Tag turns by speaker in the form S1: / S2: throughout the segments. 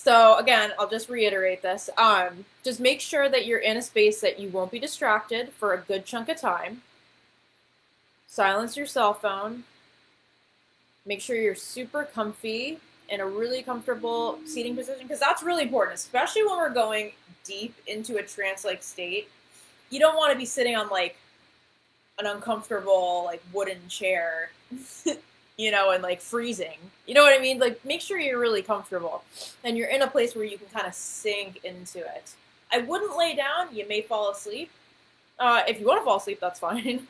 S1: So again, I'll just reiterate this. Just make sure that you're in a space that you won't be distracted for a good chunk of time. Silence your cell phone. Make sure you're super comfy in a really comfortable seating position, because that's really important, especially when we're going deep into a trance-like state. You don't want to be sitting on like an uncomfortable like wooden chair, you know, and like freezing. You know what I mean? Like make sure you're really comfortable and you're in a place where you can kind of sink into it. I wouldn't lay down. You may fall asleep. If you want to fall asleep, that's fine.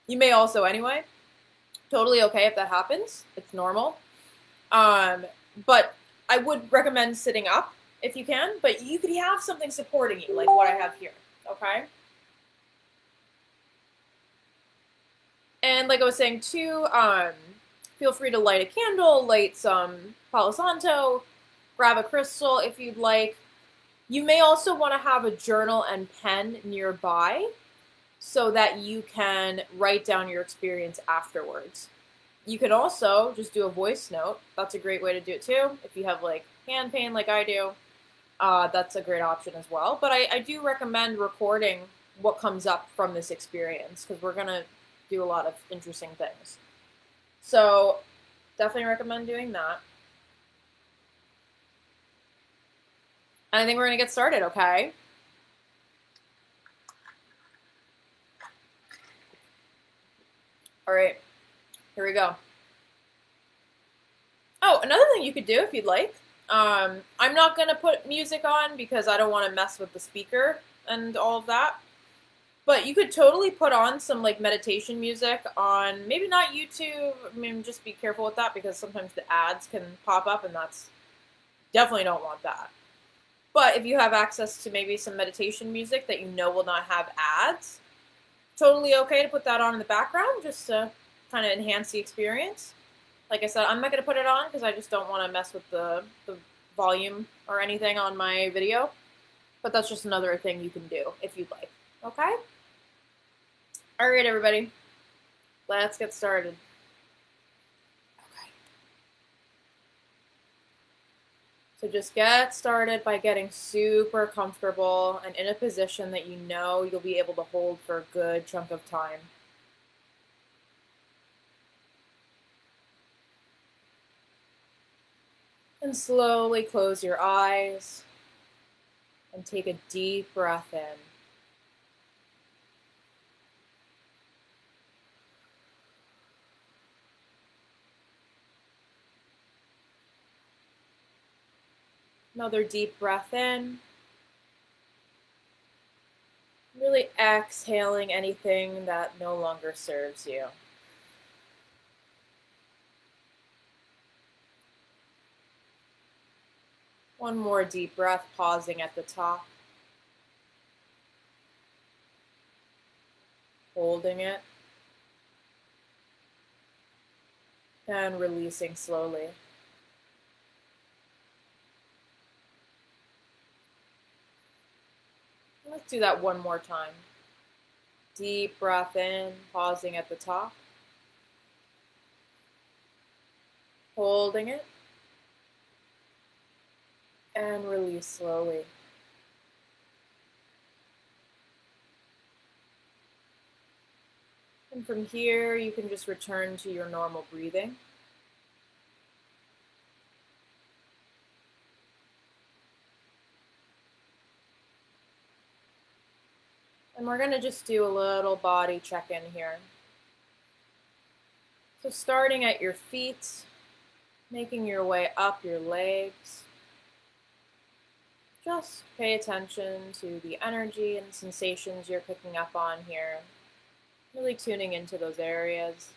S1: You may also anyway. Totally okay if that happens. It's normal. But I would recommend sitting up if you can, but you could have something supporting you, like what I have here, okay? And like I was saying too, feel free to light a candle, light some Palo Santo, grab a crystal if you'd like. You may also want to have a journal and pen nearby so that you can write down your experience afterwards. You can also just do a voice note. That's a great way to do it too. If you have like hand pain like I do, that's a great option as well. But I do recommend recording what comes up from this experience, because we're going to do a lot of interesting things. So definitely recommend doing that. And I think we're going to get started, okay? All right, here we go. Oh, another thing you could do if you'd like. I'm not going to put music on because I don't want to mess with the speaker and all of that. But you could totally put on some like meditation music on, maybe not YouTube. I mean, just be careful with that because sometimes the ads can pop up and that's, definitely don't want that. But if you have access to maybe some meditation music that you know will not have ads, totally okay to put that on in the background just to kind of enhance the experience. Like I said, I'm not going to put it on because I just don't want to mess with the volume or anything on my video. But that's just another thing you can do if you'd like. Okay? All right, everybody. Let's get started. Okay. So just get started by getting super comfortable and in a position that you know you'll be able to hold for a good chunk of time. And slowly close your eyes and take a deep breath in. Another deep breath in. Really exhaling anything that no longer serves you. One more deep breath, pausing at the top. Holding it. And releasing slowly. Let's do that one more time. Deep breath in, pausing at the top. Holding it. And release slowly. And from here, you can just return to your normal breathing. And we're going to just do a little body check-in here. So starting at your feet, making your way up your legs. Just pay attention to the energy and sensations you're picking up on here. Really tuning into those areas.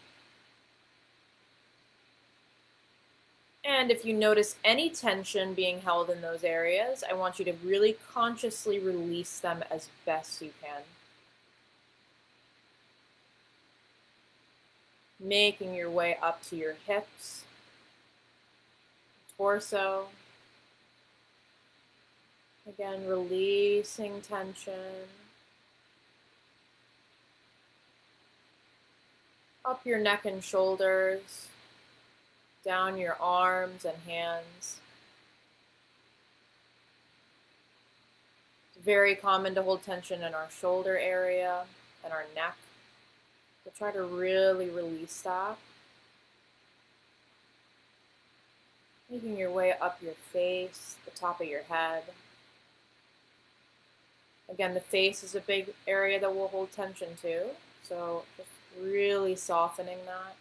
S1: And if you notice any tension being held in those areas, I want you to really consciously release them as best you can. Making your way up to your hips, torso. Again, releasing tension. Up your neck and shoulders, down your arms and hands. It's very common to hold tension in our shoulder area and our neck. So try to really release that. Making your way up your face, the top of your head. Again, the face is a big area that we'll hold tension to, so just really softening that.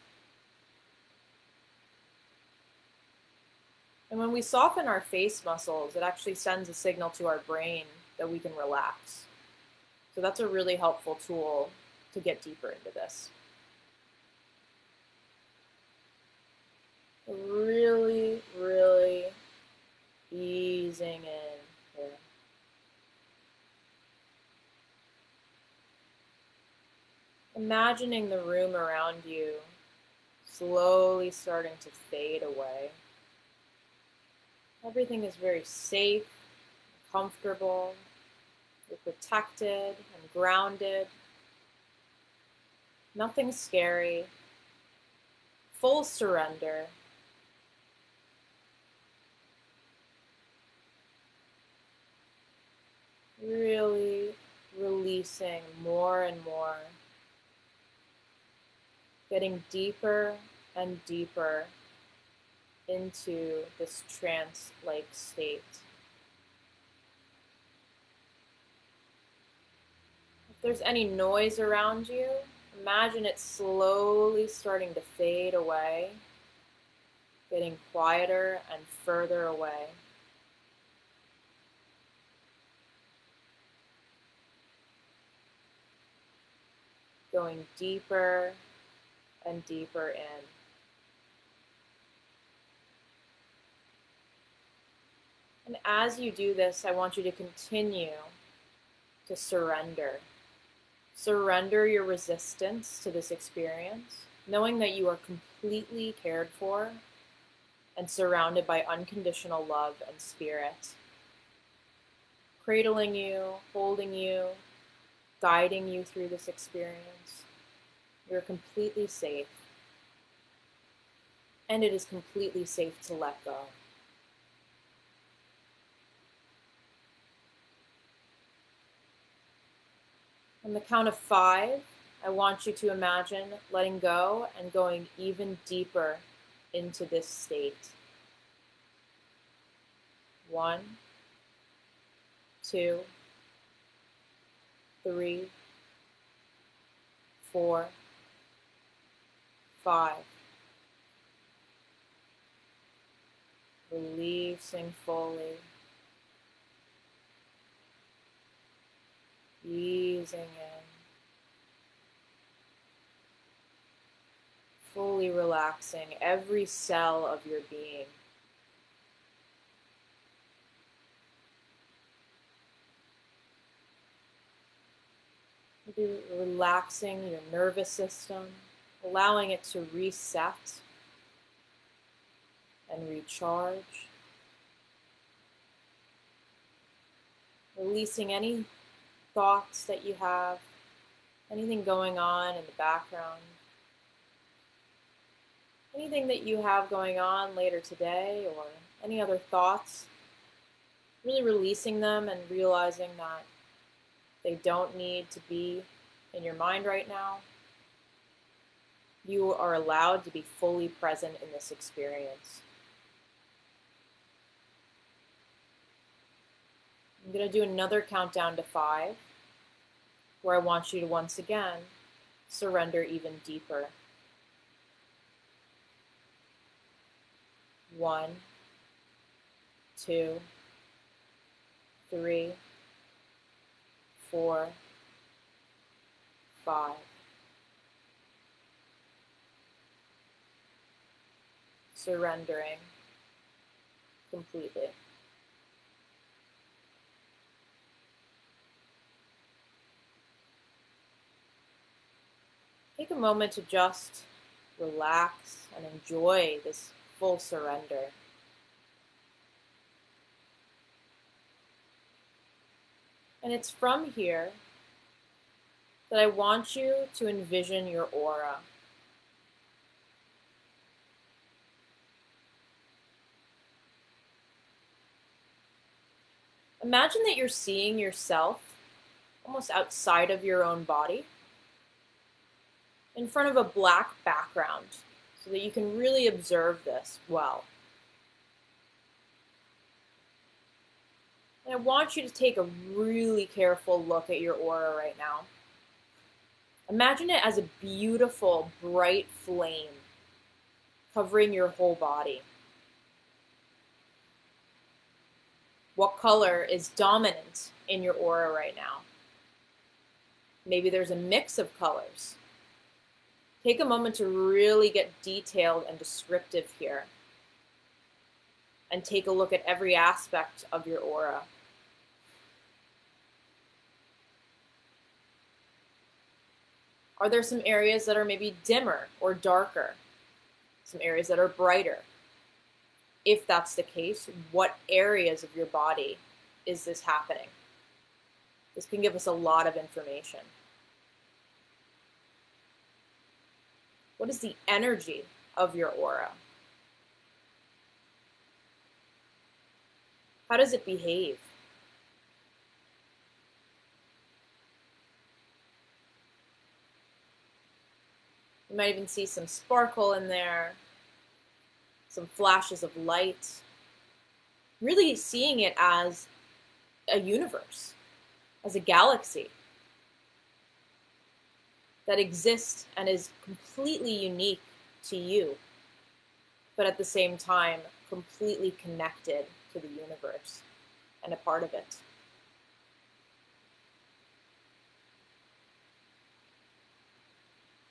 S1: And when we soften our face muscles, it actually sends a signal to our brain that we can relax. So that's a really helpful tool to get deeper into this. Really, really easing in here. Imagining the room around you slowly starting to fade away. Everything is very safe, comfortable. You're protected and grounded. Nothing scary. Full surrender. Really releasing more and more. Getting deeper and deeper into this trance-like state. If there's any noise around you, imagine it slowly starting to fade away, getting quieter and further away. Going deeper and deeper in. And as you do this, I want you to continue to surrender. Surrender your resistance to this experience, knowing that you are completely cared for and surrounded by unconditional love and spirit, cradling you, holding you, guiding you through this experience. You're completely safe, and it is completely safe to let go. On the count of 5, I want you to imagine letting go and going even deeper into this state. 1, 2, 3, 4, 5. Releasing fully. Easing in. Fully relaxing every cell of your being. Maybe relaxing your nervous system, allowing it to reset and recharge. Releasing any thoughts that you have, anything going on in the background, anything that you have going on later today or any other thoughts, really releasing them and realizing that they don't need to be in your mind right now. You are allowed to be fully present in this experience. I'm going to do another countdown to 5, where I want you to once again surrender even deeper. 1, 2, 3, 4, 5. Surrendering completely. Take a moment to just relax and enjoy this full surrender. And it's from here that I want you to envision your aura. Imagine that you're seeing yourself almost outside of your own body, in front of a black background, so that you can really observe this well. And I want you to take a really careful look at your aura right now. Imagine it as a beautiful, bright flame covering your whole body. What color is dominant in your aura right now? Maybe there's a mix of colors. Take a moment to really get detailed and descriptive here. And take a look at every aspect of your aura. Are there some areas that are maybe dimmer or darker? Some areas that are brighter? If that's the case, what areas of your body is this happening? This can give us a lot of information. What is the energy of your aura? How does it behave? You might even see some sparkle in there, some flashes of light. Really seeing it as a universe, as a galaxy that exists and is completely unique to you, but at the same time, completely connected to the universe and a part of it.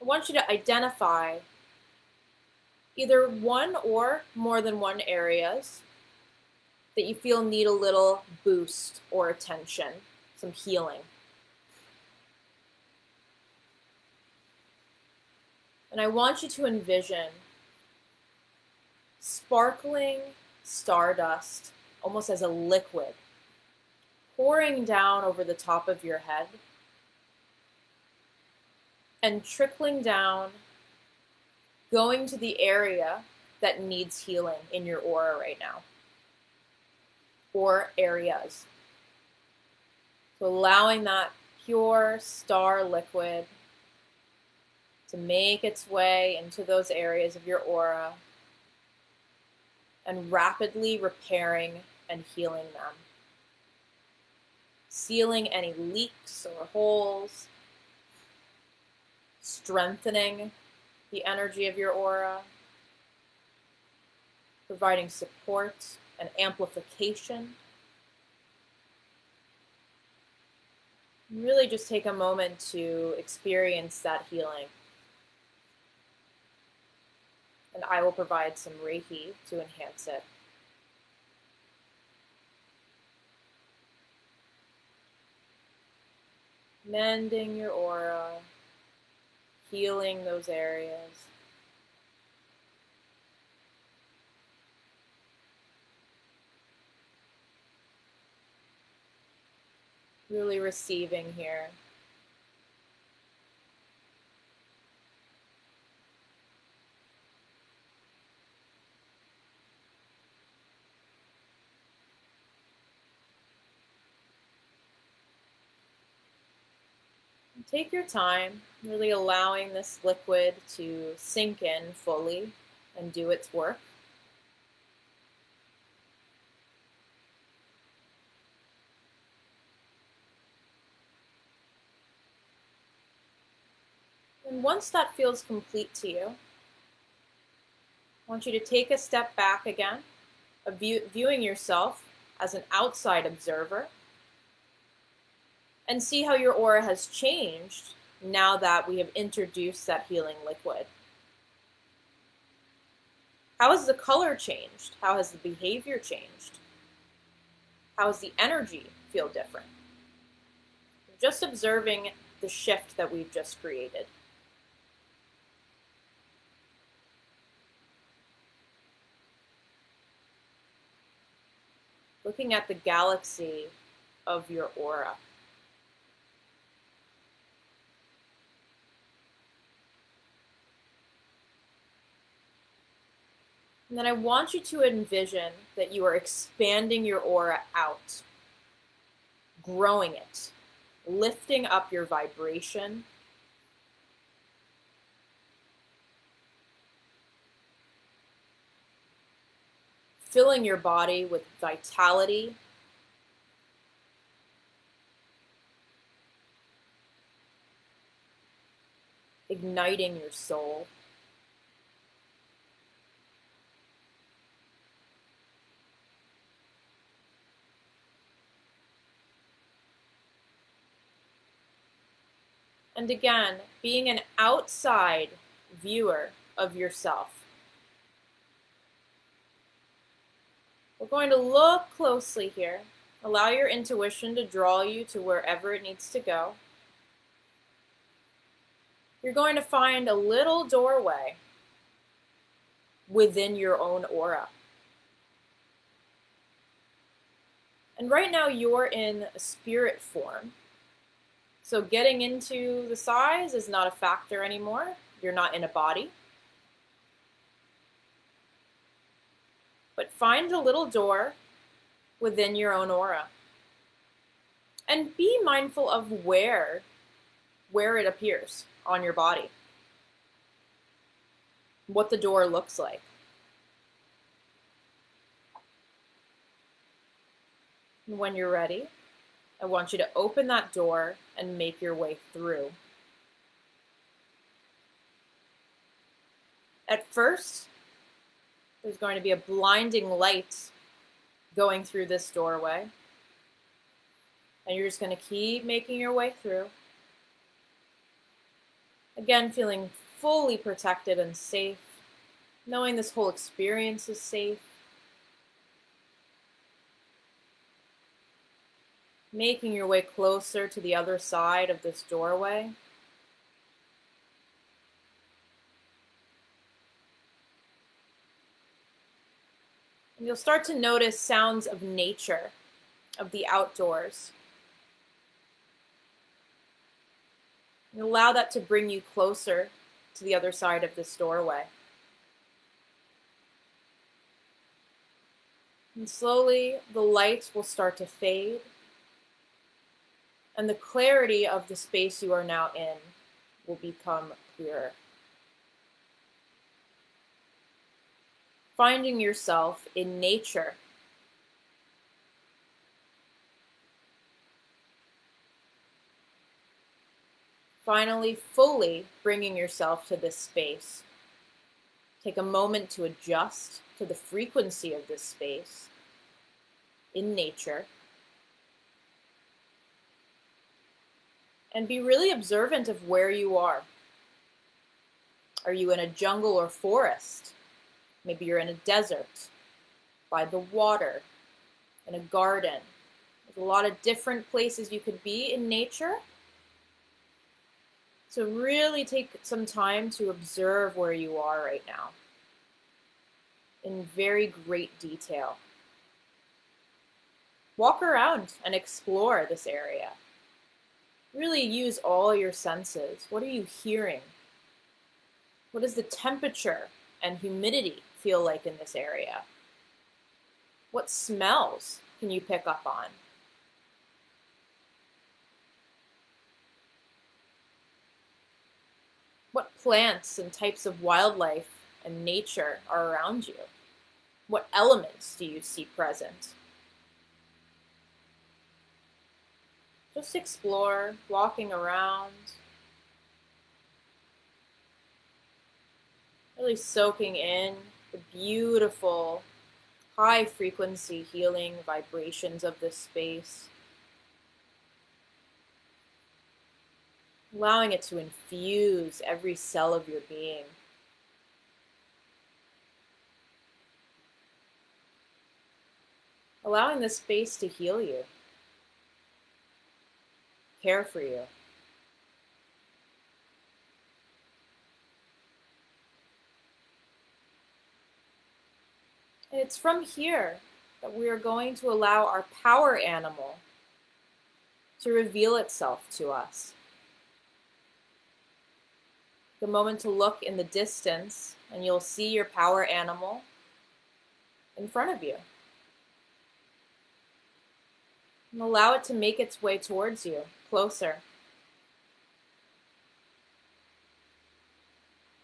S1: I want you to identify either one or more than one areas that you feel need a little boost or attention, some healing. And I want you to envision sparkling stardust, almost as a liquid, pouring down over the top of your head and trickling down, going to the area that needs healing in your aura right now, or areas. So allowing that pure star liquid to make its way into those areas of your aura and rapidly repairing and healing them. Sealing any leaks or holes, strengthening the energy of your aura, providing support and amplification. Really just take a moment to experience that healing. And I will provide some Reiki to enhance it. Mending your aura, healing those areas. Really receiving here. Take your time, really allowing this liquid to sink in fully and do its work. And once that feels complete to you, I want you to take a step back again, viewing yourself as an outside observer, and see how your aura has changed now that we have introduced that healing liquid. How has the color changed? How has the behavior changed? How does the energy feel different? Just observing the shift that we've just created. Looking at the galaxy of your aura. And then I want you to envision that you are expanding your aura out. growing it, lifting up your vibration, filling your body with vitality, igniting your soul. And again, being an outside viewer of yourself. We're going to look closely here. Allow your intuition to draw you to wherever it needs to go. You're going to find a little doorway within your own aura. And right now you're in a spirit form. So getting into the size is not a factor anymore. You're not in a body. But find a little door within your own aura. And be mindful of where it appears on your body. What the door looks like. And when you're ready, I want you to open that door and make your way through. At first, there's going to be a blinding light going through this doorway. And you're just going to keep making your way through. Again, feeling fully protected and safe, knowing this whole experience is safe. Making your way closer to the other side of this doorway. And you'll start to notice sounds of nature, of the outdoors. And allow that to bring you closer to the other side of this doorway. And slowly, the lights will start to fade. And the clarity of the space you are now in will become clearer. Finding yourself in nature. Finally, fully bringing yourself to this space. Take a moment to adjust to the frequency of this space in nature. And be really observant of where you are. Are you in a jungle or forest? Maybe you're in a desert, by the water, in a garden. There's a lot of different places you could be in nature. So really take some time to observe where you are right now in very great detail. Walk around and explore this area. Really use all your senses. What are you hearing? What does the temperature and humidity feel like in this area? What smells can you pick up on? What plants and types of wildlife and nature are around you? What elements do you see present? Just explore, walking around, really soaking in the beautiful, high-frequency healing vibrations of this space. Allowing it to infuse every cell of your being. Allowing this space to heal you. Care for you. And it's from here that we are going to allow our power animal to reveal itself to us. The moment to look in the distance and you'll see your power animal in front of you. And allow it to make its way towards you, closer.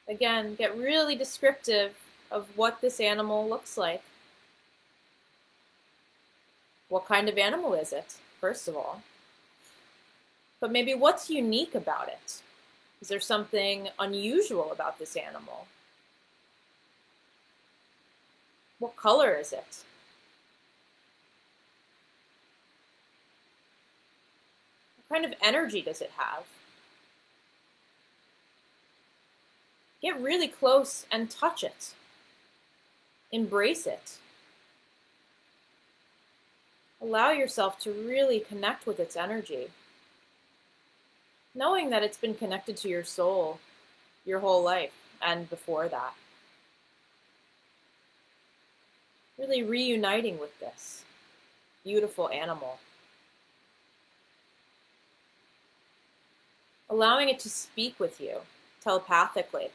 S1: Again, get really descriptive of what this animal looks like. What kind of animal is it, first of all? But maybe what's unique about it? Is there something unusual about this animal? What color is it? What kind of energy does it have? Get really close and touch it. Embrace it. Allow yourself to really connect with its energy, knowing that it's been connected to your soul your whole life and before that. Really reuniting with this beautiful animal. Allowing it to speak with you telepathically.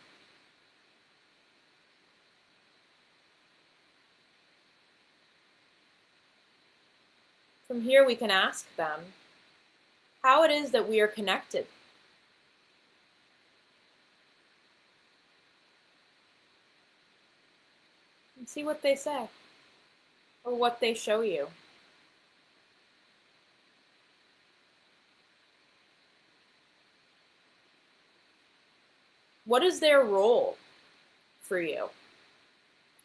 S1: From here, we can ask them how it is that we are connected. And see what they say or what they show you. What is their role for you?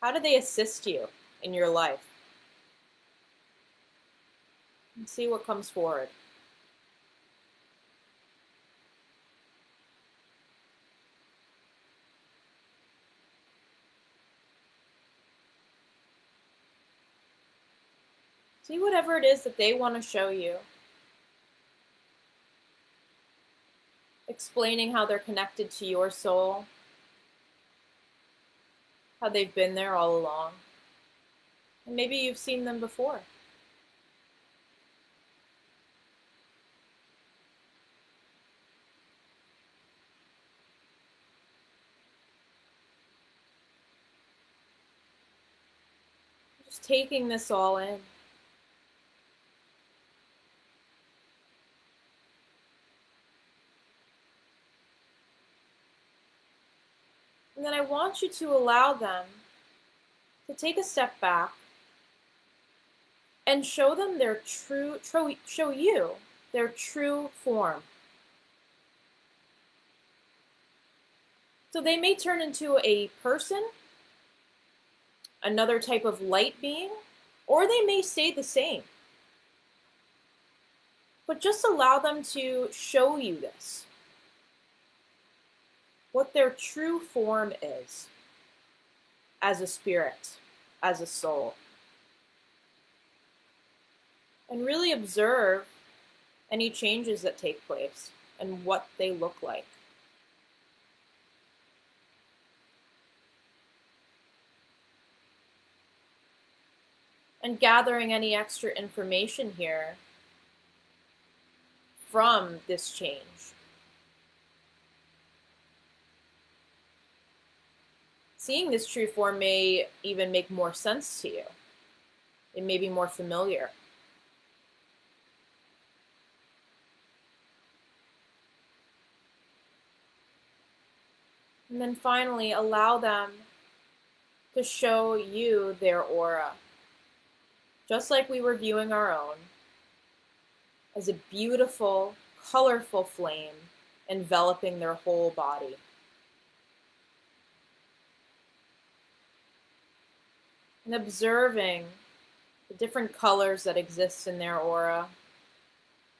S1: How do they assist you in your life? And see what comes forward. See whatever it is that they want to show you. Explaining how they're connected to your soul. How they've been there all along. And maybe you've seen them before. Just taking this all in. And then I want you to allow them to take a step back and show them their show you their true form. So they may turn into a person, another type of light being, or they may stay the same. But just allow them to show you this. What their true form is as a spirit, as a soul. And really observe any changes that take place and what they look like. And gathering any extra information here from this change. Seeing this true form may even make more sense to you. It may be more familiar. And then finally, allow them to show you their aura. Just like we were viewing our own, as a beautiful, colorful flame enveloping their whole body. And observing the different colors that exist in their aura,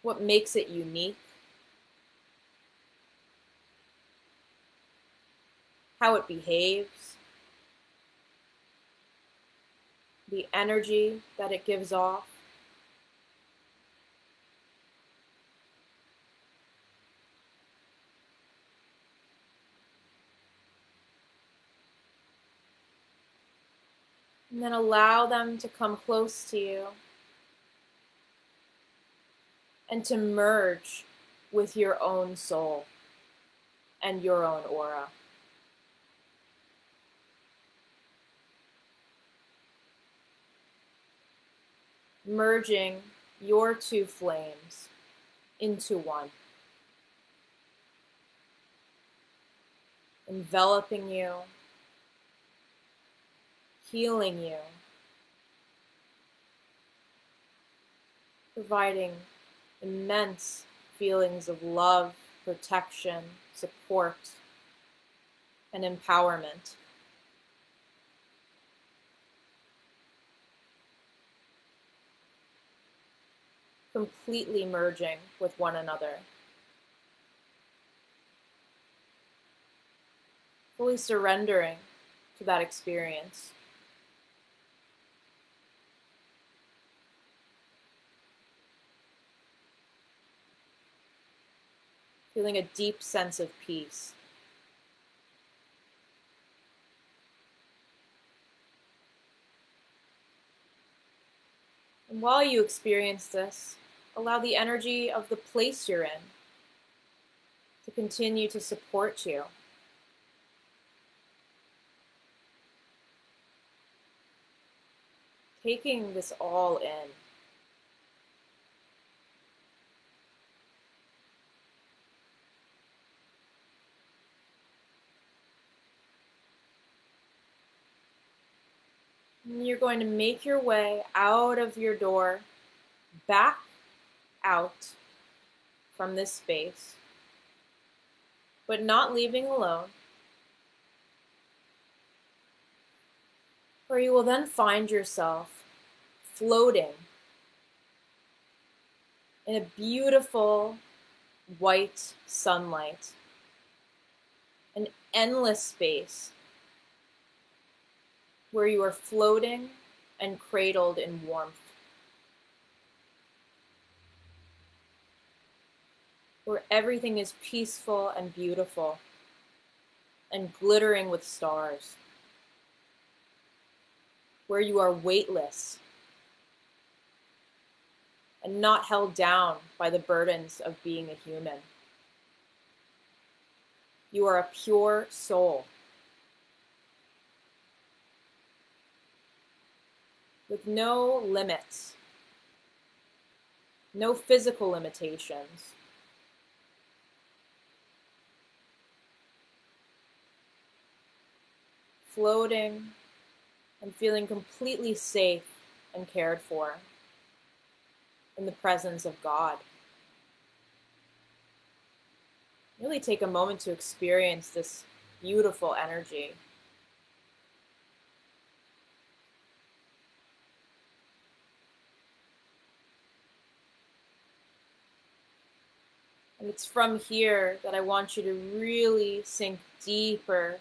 S1: what makes it unique, how it behaves, the energy that it gives off. And then allow them to come close to you and to merge with your own soul and your own aura. Merging your two flames into one, enveloping you, healing you, providing immense feelings of love, protection, support, and empowerment. Completely merging with one another. Fully surrendering to that experience. Feeling a deep sense of peace. And while you experience this, allow the energy of the place you're in to continue to support you. Taking this all in. And you're going to make your way out of your door, back out from this space, but not leaving alone. Where you will then find yourself floating in a beautiful white sunlight, an endless space where you are floating and cradled in warmth, where everything is peaceful and beautiful and glittering with stars, where you are weightless and not held down by the burdens of being a human. You are a pure soul with no limits, no physical limitations. Floating and feeling completely safe and cared for in the presence of God. Really take a moment to experience this beautiful energy. And it's from here that I want you to really sink deeper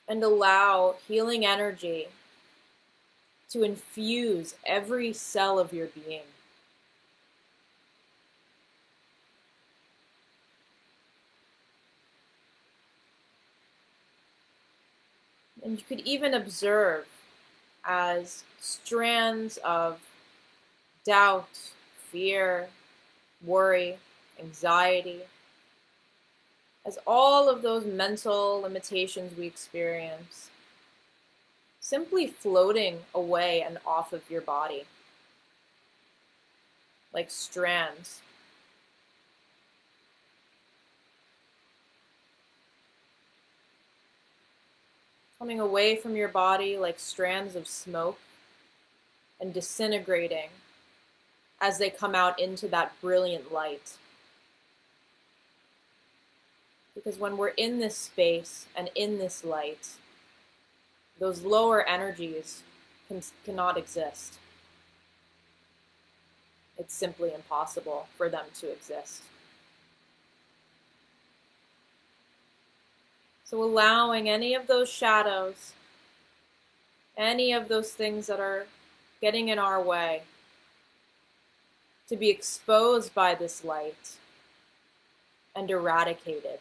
S1: and allow healing energy to infuse every cell of your being. And you could even observe as strands of doubt, fear, worry, anxiety, as all of those mental limitations we experience, simply floating away and off of your body, like strands. Coming away from your body like strands of smoke and disintegrating as they come out into that brilliant light. Because when we're in this space and in this light, those lower energies cannot exist. It's simply impossible for them to exist. So allowing any of those shadows, any of those things that are getting in our way, to be exposed by this light and eradicated.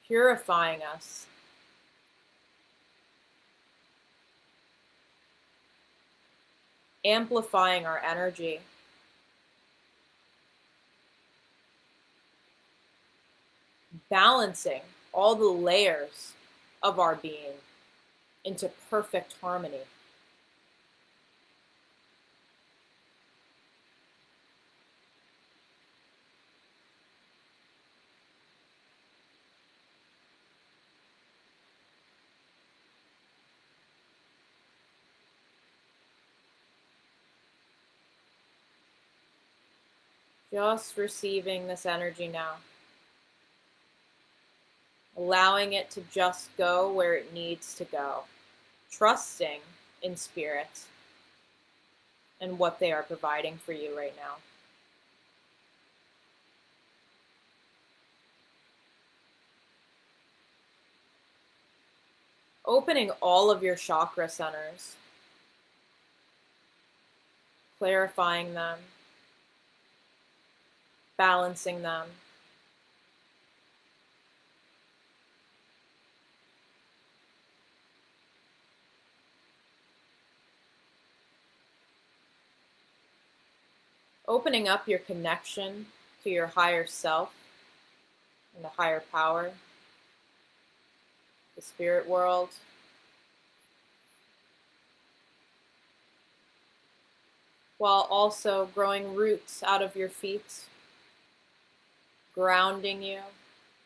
S1: Purifying us. Amplifying our energy. Balancing all the layers of our being. into perfect harmony. Just receiving this energy now. Allowing it to just go where it needs to go. Trusting in spirit and what they are providing for you right now. Opening all of your chakra centers. Clarifying them. Balancing them. Opening up your connection to your higher self and the higher power, the spirit world. While also growing roots out of your feet, grounding you,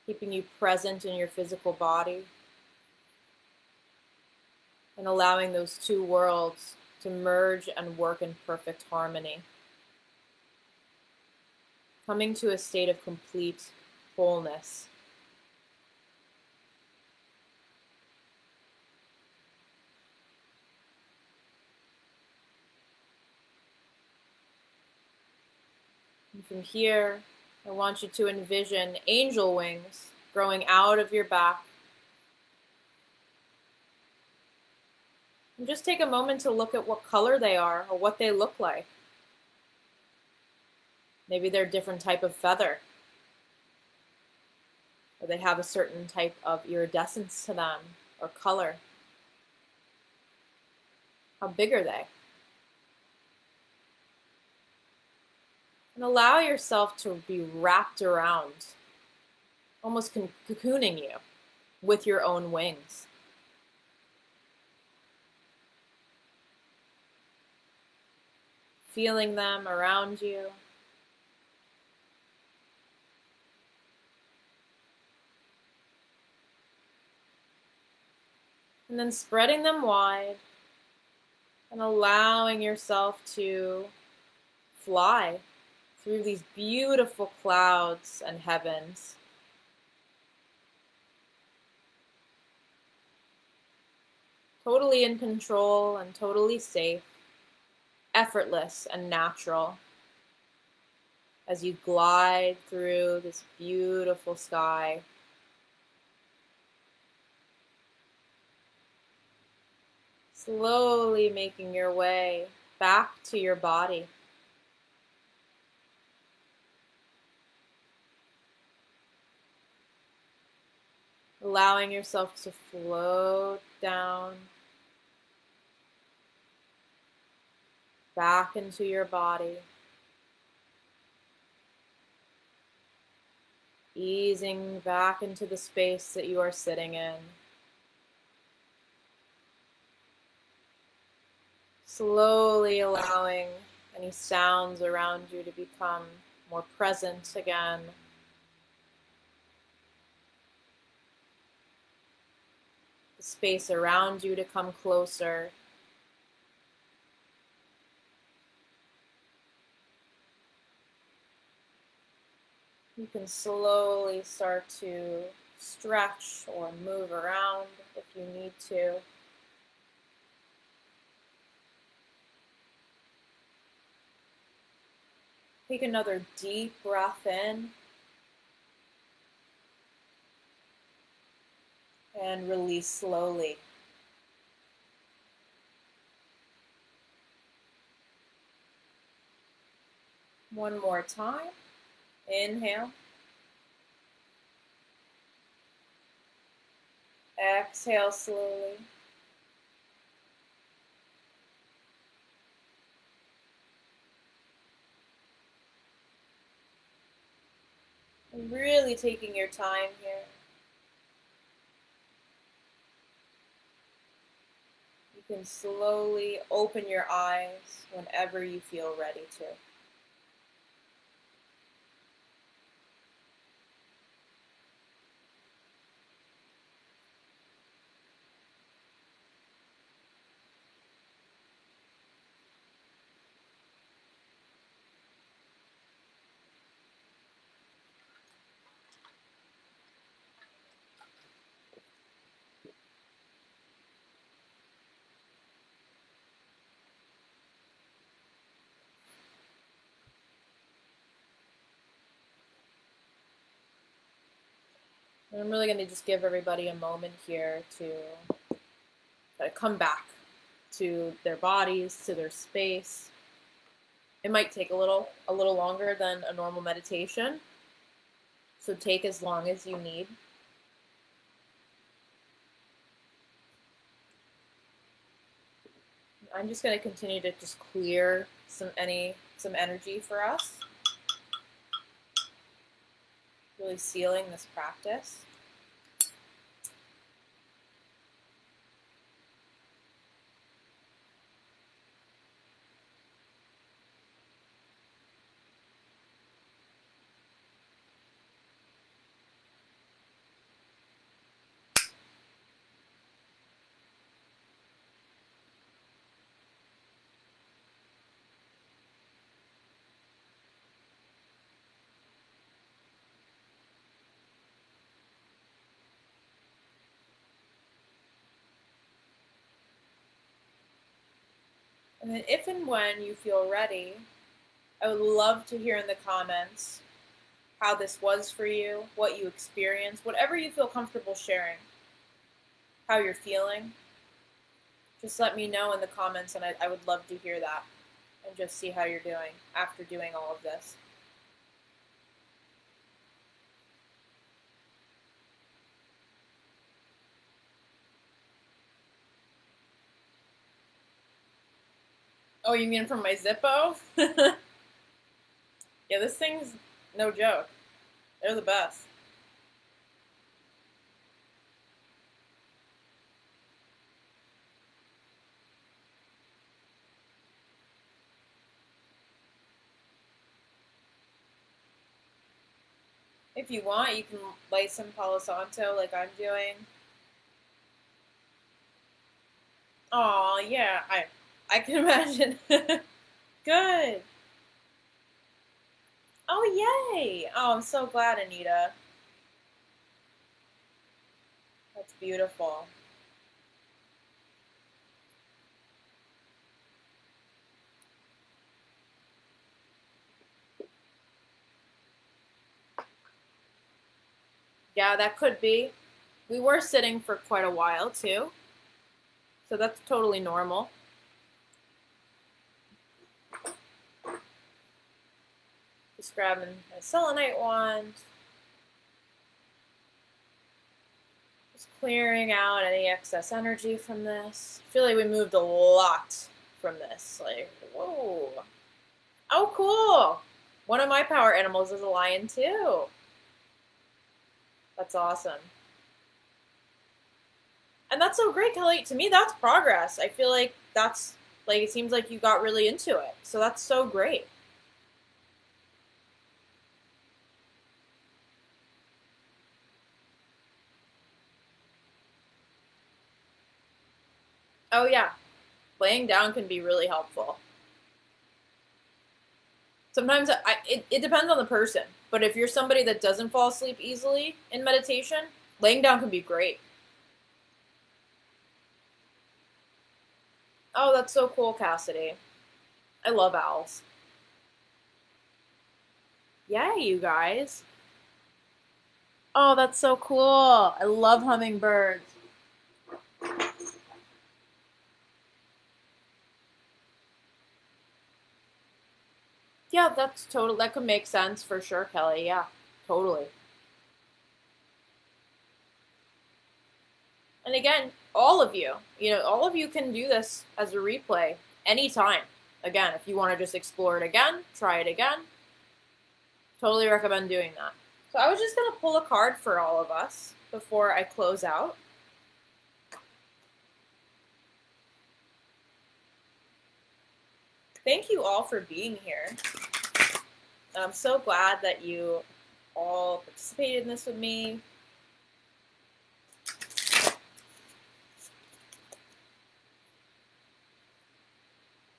S1: keeping you present in your physical body, and allowing those two worlds to merge and work in perfect harmony. Coming to a state of complete wholeness. And from here, I want you to envision angel wings growing out of your back. And just take a moment to look at what color they are or what they look like. Maybe they're a different type of feather, or they have a certain type of iridescence to them or color. How big are they? And allow yourself to be wrapped around, almost cocooning you with your own wings. Feeling them around you. And then spreading them wide and allowing yourself to fly through these beautiful clouds and heavens. Totally in control and totally safe, effortless and natural as you glide through this beautiful sky. Slowly making your way back to your body. Allowing yourself to float down back into your body. Easing back into the space that you are sitting in. Slowly allowing any sounds around you to become more present again. The space around you to come closer. You can slowly start to stretch or move around if you need to. Take another deep breath in and release slowly. One more time. Inhale. Exhale slowly. And really taking your time here. You can slowly open your eyes whenever you feel ready to. And I'm really going to just give everybody a moment here to come back to their bodies, to their space. It might take a little longer than a normal meditation, so take as long as you need. I'm just going to continue to just clear some energy for us. Really sealing this practice. And then if and when you feel ready, I would love to hear in the comments how this was for you, what you experienced, whatever you feel comfortable sharing, how you're feeling. Just let me know in the comments, and I would love to hear that and just see how you're doing after doing all of this. Oh, you mean from my Zippo? Yeah, this thing's no joke. They're the best. If you want, you can light some Palo Santo like I'm doing. Oh yeah, I can imagine. Good. Oh, yay! Oh, I'm so glad, Anita. That's beautiful. Yeah, that could be. We were sitting for quite a while, too. So that's totally normal. Just grabbing a selenite wand. Just clearing out any excess energy from this. I feel like we moved a lot from this. Like, whoa. Oh, cool. One of my power animals is a lion, too. That's awesome. And that's so great, Kelly. To me, that's progress. I feel like that's, like, it seems like you got really into it. So that's so great. Oh, yeah. Laying down can be really helpful. Sometimes it depends on the person. But if you're somebody that doesn't fall asleep easily in meditation, laying down can be great. Oh, that's so cool, Cassidy. I love owls. Yay, you guys. Oh, that's so cool. I love hummingbirds. Yeah, that's total. That could make sense for sure, Kelly. Yeah, totally. And again, all of you, all of you can do this as a replay anytime. Again, if you want to just explore it again, try it again. Totally recommend doing that. So I was just going to pull a card for all of us before I close out. Thank you all for being here. I'm so glad that you all participated in this with me.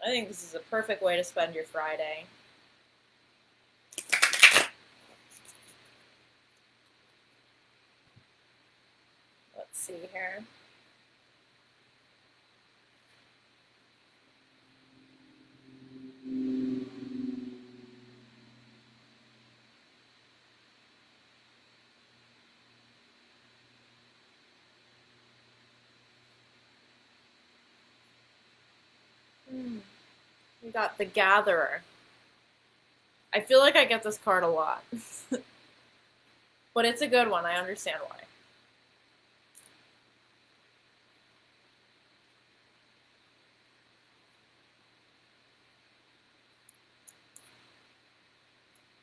S1: I think this is a perfect way to spend your Friday. Let's see here. We got the Gatherer. I feel like I get this card a lot. But it's a good one. I understand why.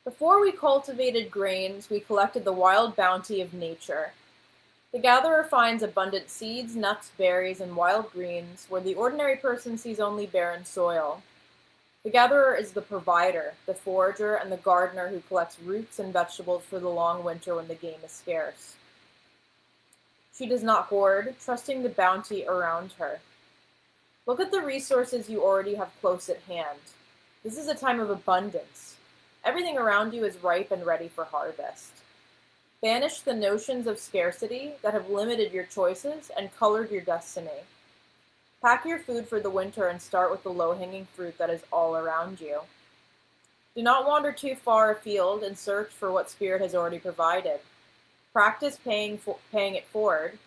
S1: Before we cultivated grains, we collected the wild bounty of nature. The gatherer finds abundant seeds, nuts, berries, and wild greens, where the ordinary person sees only barren soil. The gatherer is the provider, the forager, and the gardener who collects roots and vegetables for the long winter when the game is scarce. She does not hoard, trusting the bounty around her. Look at the resources you already have close at hand. This is a time of abundance. Everything around you is ripe and ready for harvest. Banish the notions of scarcity that have limited your choices and colored your destiny. Pack your food for the winter and start with the low-hanging fruit that is all around you. Do not wander too far afield and search for what Spirit has already provided. Practice paying it forward,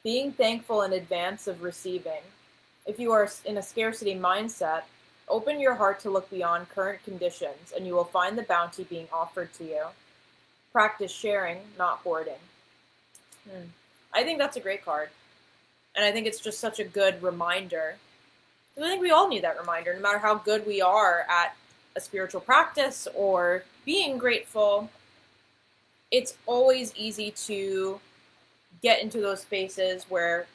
S1: being thankful in advance of receiving. If you are in a scarcity mindset, open your heart to look beyond current conditions, and you will find the bounty being offered to you. Practice sharing, not hoarding. I think that's a great card. And I think it's just such a good reminder. I think we all need that reminder, no matter how good we are at a spiritual practice or being grateful. It's always easy to get into those spaces where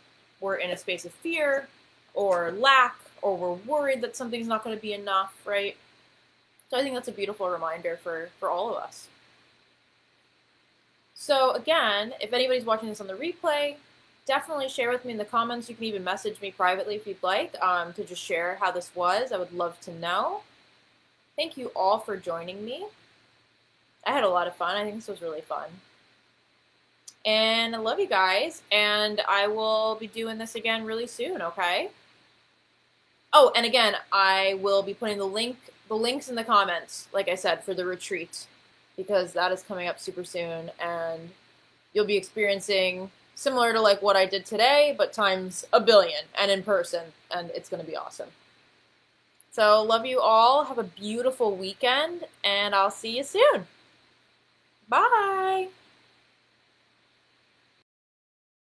S1: we're in a space of fear or lack, or we're worried that something's not going to be enough, right? So I think that's a beautiful reminder for all of us. So again, if anybody's watching this on the replay, definitely share with me in the comments. You can even message me privately if you'd like to just share how this was. I would love to know. Thank you all for joining me. I had a lot of fun. I think this was really fun. And I love you guys. And I will be doing this again really soon, okay? Oh, and again, I will be putting the links in the comments, like I said, for the retreat, because that is coming up super soon, and you'll be experiencing similar to like what I did today, but times a billion, and in person, and it's going to be awesome. So, love you all. Have a beautiful weekend, and I'll see you soon. Bye!